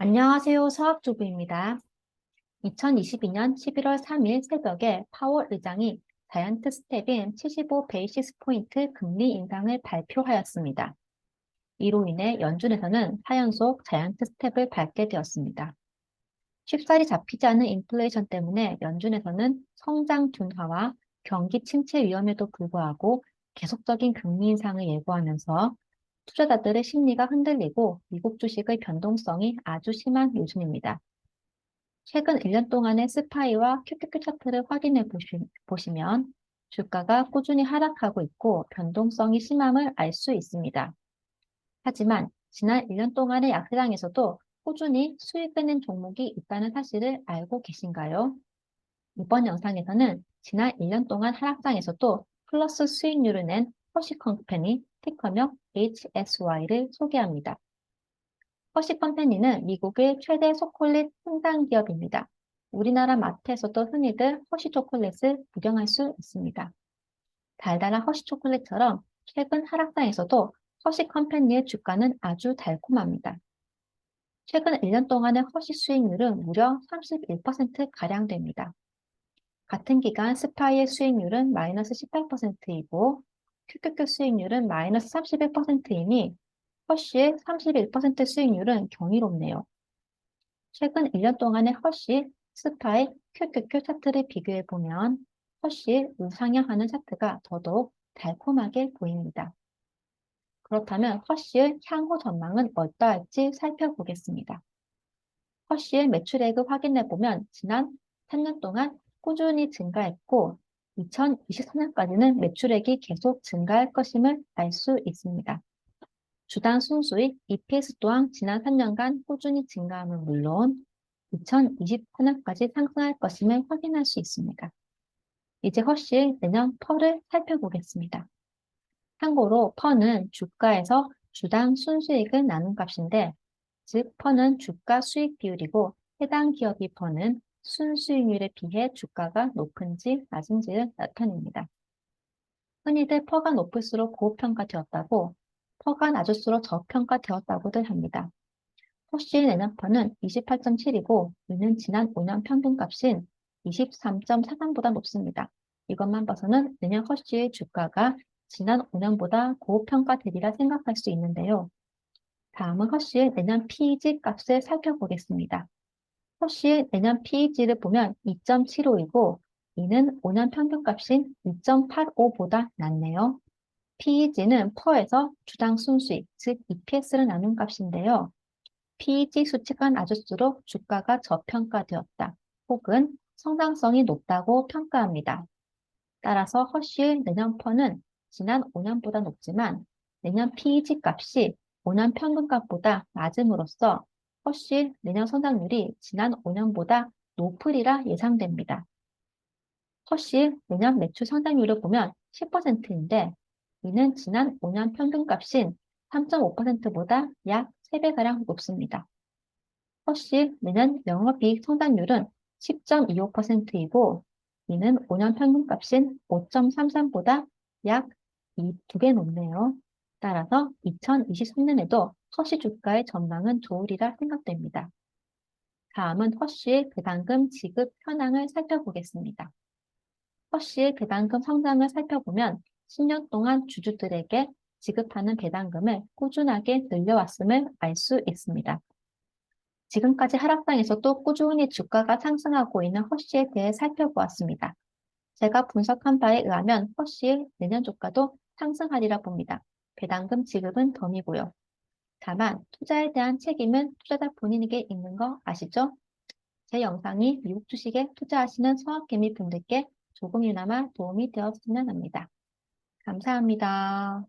안녕하세요. 서학주부입니다. 2022년 11월 3일 새벽에 파월 의장이 자이언트 스텝인 75 베이시스 포인트 금리 인상을 발표하였습니다. 이로 인해 연준에서는 4연속 자이언트 스텝을 밟게 되었습니다. 쉽사리 잡히지 않는 인플레이션 때문에 연준에서는 성장 둔화와 경기 침체 위험에도 불구하고 계속적인 금리 인상을 예고하면서 투자자들의 심리가 흔들리고 미국 주식의 변동성이 아주 심한 요즘입니다. 최근 1년 동안의 스파이와 QQQ 차트를 확인해 보시면 주가가 꾸준히 하락하고 있고 변동성이 심함을 알 수 있습니다. 하지만 지난 1년 동안의 약세장에서도 꾸준히 수익을 낸 종목이 있다는 사실을 알고 계신가요? 이번 영상에서는 지난 1년 동안 하락장에서도 플러스 수익률을 낸 허쉬컴퍼니 티커명 HSY를 소개합니다. 허쉬컴퍼니는 미국의 최대 초콜릿 생산 기업입니다. 우리나라 마트에서도 흔히들 허쉬 초콜릿을 구경할 수 있습니다. 달달한 허쉬 초콜릿처럼 최근 하락장에서도 허쉬컴퍼니의 주가는 아주 달콤합니다. 최근 1년 동안의 허쉬 수익률은 무려 31%가량 됩니다. 같은 기간 스파이의 수익률은 마이너스 18%이고 QQQ 수익률은 마이너스 31%이니 허쉬의 31% 수익률은 경이롭네요. 최근 1년 동안의 허쉬, 스파이, QQQ 차트를 비교해보면 허쉬의 우상향하는 차트가 더더욱 달콤하게 보입니다. 그렇다면 허쉬의 향후 전망은 어떠할지 살펴보겠습니다. 허쉬의 매출액을 확인해보면 지난 3년 동안 꾸준히 증가했고 2024년까지는 매출액이 계속 증가할 것임을 알 수 있습니다. 주당 순수익 EPS 또한 지난 3년간 꾸준히 증가함은 물론 2024년까지 상승할 것임을 확인할 수 있습니다. 이제 허쉬의 내년 펄을 살펴보겠습니다. 참고로 펄은 주가에서 주당 순수익을 나눈 값인데, 즉 펄은 주가 수익 비율이고 해당 기업이 버는 순수익률에 비해 주가가 높은지 낮은지를 나타냅니다. 흔히들 퍼가 높을수록 고평가되었다고, 퍼가 낮을수록 저평가되었다고들 합니다. 허쉬의 내년 퍼는 28.7이고 이는 지난 5년 평균값인 23.43보다 높습니다. 이것만 봐서는 내년 허쉬의 주가가 지난 5년보다 고평가되리라 생각할 수 있는데요. 다음은 허쉬의 내년 PEG 값을 살펴보겠습니다. 허쉬의 내년 PEG를 보면 2.75이고 이는 5년 평균값인 2.85보다 낮네요. PEG는 퍼에서 주당 순수익, 즉 EPS를 나눈 값인데요. PEG 수치가 낮을수록 주가가 저평가되었다 혹은 성장성이 높다고 평가합니다. 따라서 허쉬의 내년 퍼는 지난 5년보다 높지만 내년 PEG 값이 5년 평균값보다 낮음으로써 허쉬의 내년 성장률이 지난 5년보다 높으리라 예상됩니다. 허쉬의 내년 매출 성장률을 보면 10%인데 이는 지난 5년 평균값인 3.5%보다 약 3배가량 높습니다. 허쉬의 내년 영업이익 성장률은 10.25%이고 이는 5년 평균값인 5.33보다 약 2배 높네요. 따라서 2023년에도 허쉬 주가의 전망은 좋으리라 생각됩니다. 다음은 허쉬의 배당금 지급 현황을 살펴보겠습니다. 허쉬의 배당금 성장을 살펴보면 10년 동안 주주들에게 지급하는 배당금을 꾸준하게 늘려왔음을 알 수 있습니다. 지금까지 하락장에서도 꾸준히 주가가 상승하고 있는 허쉬에 대해 살펴보았습니다. 제가 분석한 바에 의하면 허쉬의 내년 주가도 상승하리라 봅니다. 배당금 지급은 덤이고요. 다만 투자에 대한 책임은 투자자 본인에게 있는 거 아시죠? 제 영상이 미국 주식에 투자하시는 서학개미 분들께 조금이나마 도움이 되었으면 합니다. 감사합니다.